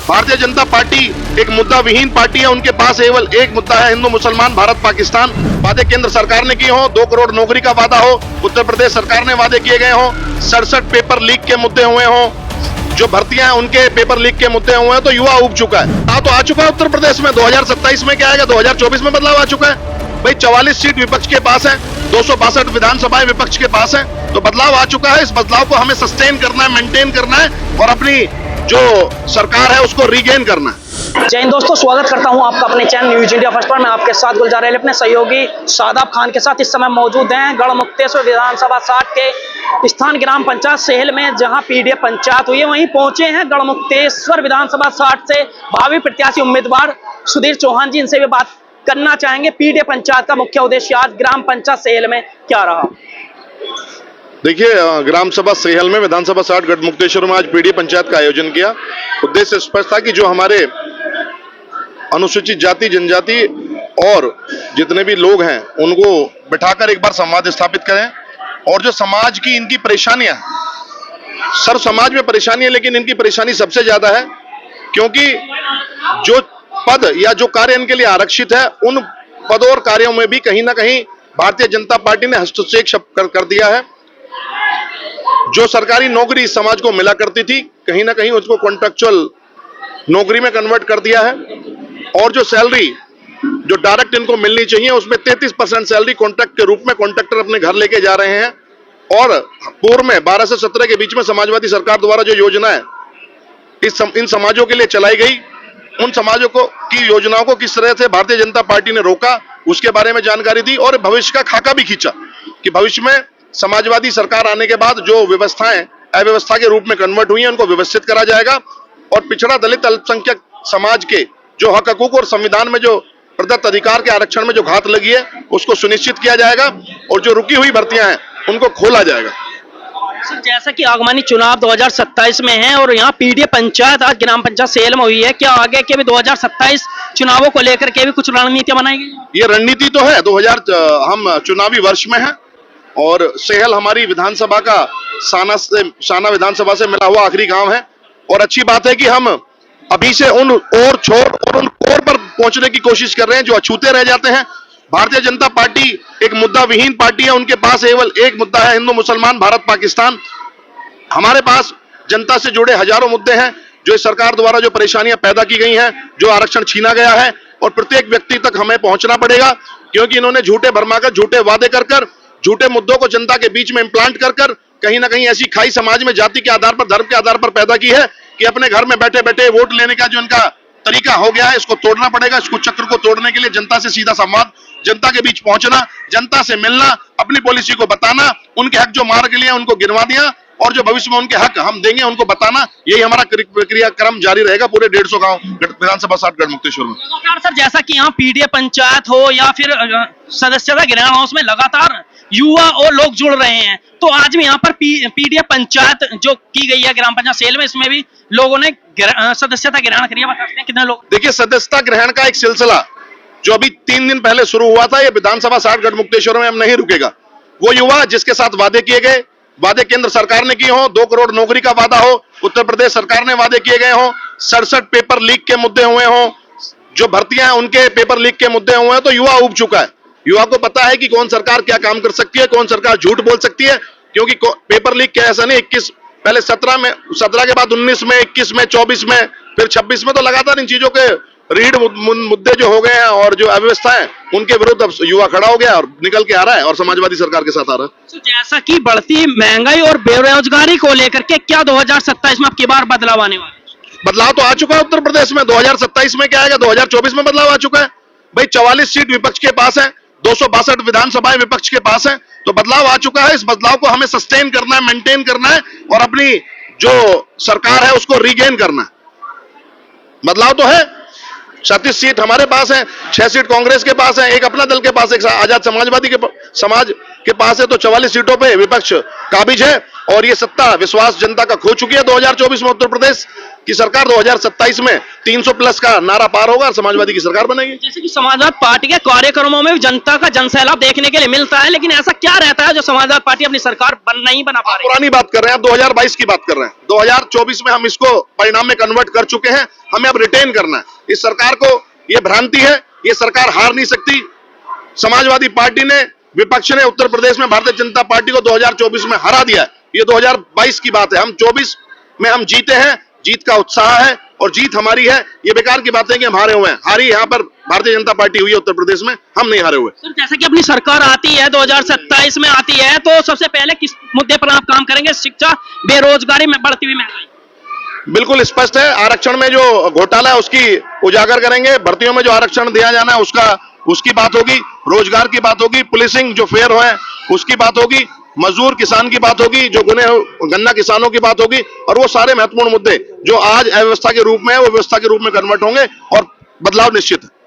Bharatiya Janata party एक मुद्दा विहीन पार्टी है। उनके पास केवल एक मुद्दा है, हिंदू मुसलमान भारत पाकिस्तान। वादे केंद्र सरकार ने किए हो, 2 करोड़ नौकरी का वादा हो, उत्तर प्रदेश सरकार ने वादे किए गए हो, 67 पेपर लीक के मुद्दे हुए हो, जो भर्तियां हैं उनके पेपर लीक के मुद्दे हुए हैं, तो युवा उब चुका है। तो आ चुका है उत्तर प्रदेश में। 2027 में क्या आएगा, 2024 में बदलाव आ चुका है भाई। 44 सीट विपक्ष के पास है, 262 विधानसभाएं विपक्ष के पास है, तो बदलाव आ चुका है। इस बदलाव को हमें सस्टेन करना है, मेंटेन करना है और अपनी जो सरकार है उसको रीगेन करना है। जय हिंद दोस्तों, स्वागत करता हूं आपका अपने चैनल न्यूज इंडिया फर्स्ट पर। मैं आपके साथ गुलजार अली अपने सहयोगी शादाब खान के साथ इस समय मौजूद हैं गढ़मुक्तेश्वर विधानसभा 60 के स्थान ग्राम पंचायत सेहल में, जहां पीडीएफ पंचायत हुई है। वहीं पहुंचे हैं गढ़मुक्तेश्वर विधानसभा 60 से भावी प्रत्याशी उम्मीदवार सुधीर चौहान जी। इनसे भी बात करना चाहेंगे पीडीएफ पंचायत का मुख्य उद्देश्य आज ग्राम पंचायत सेहल में क्या रहा। देखिए, ग्राम सभा सेहल में विधानसभा 60 गढ़मुक्तेश्वर में आज पीडीएफ पंचायत का आयोजन किया। उद्देश्य स्पष्ट था कि जो हमारे अनुसूचित जाति जनजाति और जितने भी लोग हैं उनको बिठाकर एक बार संवाद स्थापित करें और जो समाज की इनकी परेशानियां, सर्व समाज में परेशानी है, लेकिन इनकी परेशानी सबसे ज्यादा है क्योंकि जो पद या जो कार्य इनके लिए आरक्षित है, उन पदों और कार्यों में भी कहीं ना कहीं भारतीय जनता पार्टी ने हस्तक्षेप कर दिया है। जो सरकारी नौकरी इस समाज को मिला करती थी, कहीं ना कहीं उसको कॉन्ट्रैक्चुअल नौकरी में कन्वर्ट कर दिया है और जो सैलरी जो डायरेक्ट इनको मिलनी चाहिए उसमें 33% सैलरी कॉन्ट्रैक्ट के रूप में कॉन्ट्रैक्टर अपने घर लेके जा रहे हैं। और पूर्व में 12 से 17 के बीच में समाजवादी सरकार द्वारा जो योजना है इन समाजों के लिए चलाई गई, उन समाजों को की योजनाओं को किस तरह से भारतीय जनता पार्टी ने रोका, उसके बारे में जानकारी दी और भविष्य का खाका भी खींचा कि भविष्य में समाजवादी सरकार आने के बाद जो व्यवस्थाएं अव्यवस्था के रूप में कन्वर्ट हुई हैं उनको व्यवस्थित करा जाएगा और पिछड़ा दलित अल्पसंख्यक समाज के जो हक हकूक और संविधान में जो प्रदत्त अधिकार के आरक्षण में जो घात लगी है उसको सुनिश्चित किया जाएगा और जो रुकी हुई भर्तियां हैं उनको खोला जाएगा। सर, जैसा कि आगामी चुनाव 2027 में है और यहाँ पीडीएफ पंचायत आज ग्राम पंचायत सेहल में हुई है, क्या आगे के भी 2027 चुनावों को लेकर के भी कुछ रणनीतियां बनाई गई? ये रणनीति तो है, हम चुनावी वर्ष में है और सेहल हमारी विधानसभा का साना विधानसभा से मिला हुआ आखिरी गांव है और अच्छी बात है कि हम अभी से उन और कोर पर पहुंचने की कोशिश कर रहे हैं जो अछूते रह जाते हैं। भारतीय जनता पार्टी एक मुद्दा विहीन पार्टी है। उनके पास केवल एक मुद्दा है, हिंदू मुसलमान भारत पाकिस्तान। हमारे पास जनता से जुड़े हजारों मुद्दे हैं जो इस सरकार द्वारा जो परेशानियां पैदा की गई हैं, जो आरक्षण छीना गया है और प्रत्येक व्यक्ति तक हमें पहुंचना पड़ेगा क्योंकि इन्होंने झूठे भरमाकर, झूठे वादे कर झूठे मुद्दों को जनता के बीच में इम्प्लांट कर कहीं ना कहीं ऐसी खाई समाज में जाति के आधार पर, धर्म के आधार पर पैदा की है कि अपने घर में बैठे बैठे वोट लेने का जो इनका तरीका हो गया है, इसको तोड़ना पड़ेगा। इसको चक्र को तोड़ने के लिए जनता से सीधा संवाद, जनता के बीच पहुंचना, जनता से मिलना, अपनी पॉलिसी को बताना, उनके हक जो मार के लिए उनको गिनवा दिया और जो भविष्य में उनके हक हम देंगे उनको बताना, यही हमारा क्रियाक्रम जारी रहेगा पूरे 150 गांव विधानसभा 60 गढ़मुक्तेश्वर में। सर, जैसा कि यहाँ पीडीएफ पंचायत हो या फिर सदस्यता ग्रहण हो, उसमें लगातार युवा और लोग जुड़ रहे हैं, तो आज भी यहाँ पर पीडीएफ पंचायत जो की गई है ग्राम पंचायत सेहल में, इसमें भी लोगों ने सदस्यता ग्रहण करी है। बता सकते हैं कितने लोग? देखिए, सदस्यता ग्रहण का एक सिलसिला जो अभी 3 दिन पहले शुरू हुआ था, ये विधानसभा 60 गढ़मुक्तेश्वर में हम नहीं रुकेगा। वो युवा जिसके साथ वादे किए गए, वादे केंद्र सरकार ने किए हो, 2 करोड़ नौकरी का वादा हो, उत्तर प्रदेश सरकार ने वादे किए गए हो, 67 पेपर लीक के मुद्दे हुए हो, जो भर्तियां हैं उनके पेपर लीक के मुद्दे हुए हैं, तो युवा उब चुका है। युवा को पता है कि कौन सरकार क्या काम कर सकती है, कौन सरकार झूठ बोल सकती है, क्योंकि पेपर लीक क्या ऐसा नहीं, 21 पहले 17 के बाद 19 में, 21 में, 24 में, फिर 26 में, तो लगातार इन चीजों के रीढ़ मुद्दे जो हो गए हैं और जो अव्यवस्था है उनके विरुद्ध अब युवा खड़ा हो गया और निकल के आ रहा है और समाजवादी सरकार के साथ आ रहा है। तो जैसा कि बढ़ती महंगाई और बेरोजगारी को लेकर के क्या 2027 में अब की बार बदलाव आने वाला है? बदलाव तो आ चुका है उत्तर प्रदेश में। 2027 में क्या आएगा, 2024 में बदलाव आ चुका है भाई। 44 सीट विपक्ष के पास है, 262 विधानसभाएं विपक्ष के पास है, तो बदलाव आ चुका है। इस बदलाव को हमें सस्टेन करना है, मेंटेन करना है और अपनी जो सरकार है उसको रीगेन करना है। बदलाव तो है, 36 सीट हमारे पास है, 6 सीट कांग्रेस के पास है, एक अपना दल के पास, एक आजाद समाजवादी समाज के पास है, तो 44 सीटों पे विपक्ष काबिज है और ये सत्ता विश्वास जनता का खो चुकी है 2024 में उत्तर प्रदेश। कि सरकार 2027 में 300 प्लस का नारा पार होगा और समाजवादी की सरकार बनेगी। जैसे कि समाजवादी पार्टी के कार्यक्रमों में भी जनता का जनसैलाब देखने के लिए मिलता है, लेकिन ऐसा क्या रहता है जो समाजवादी पार्टी अपनी सरकार नहीं बना पा रही? पुरानी बात कर रहे हैं, आप 2022 की बात कर रहे हैं। 2024 में हम इसको परिणाम में कन्वर्ट कर चुके हैं, हमें अब रिटेन करना है। इस सरकार को ये भ्रांति है, ये सरकार हार नहीं सकती। समाजवादी पार्टी ने, विपक्ष ने उत्तर प्रदेश में भारतीय जनता पार्टी को 2024 में हरा दिया है। ये 2022 की बात है, हम 24 में हम जीते हैं, जीत का उत्साह है और जीत हमारी है। ये बेकार की बात है कि हम हारे हुए हैं, हारी यहाँ पर भारतीय जनता पार्टी हुई है उत्तर प्रदेश में, हम नहीं हारे हुए। सर, जैसे कि अपनी सरकार आती है 2027 में आती है, तो सबसे पहले किस मुद्दे पर आप काम करेंगे? शिक्षा, बेरोजगारी में बढ़ती हुई महंगाई। बिल्कुल स्पष्ट है, आरक्षण में जो घोटाला है उसकी उजागर करेंगे, भर्तियों में जो आरक्षण दिया जाना है उसकी बात होगी, रोजगार की बात होगी, पुलिसिंग जो फेयर है उसकी बात होगी, मजदूर किसान की बात होगी, जो गन्ना किसानों की बात होगी, और वो सारे महत्वपूर्ण मुद्दे जो आज अव्यवस्था के रूप में है वो व्यवस्था के रूप में कन्वर्ट होंगे और बदलाव निश्चित है।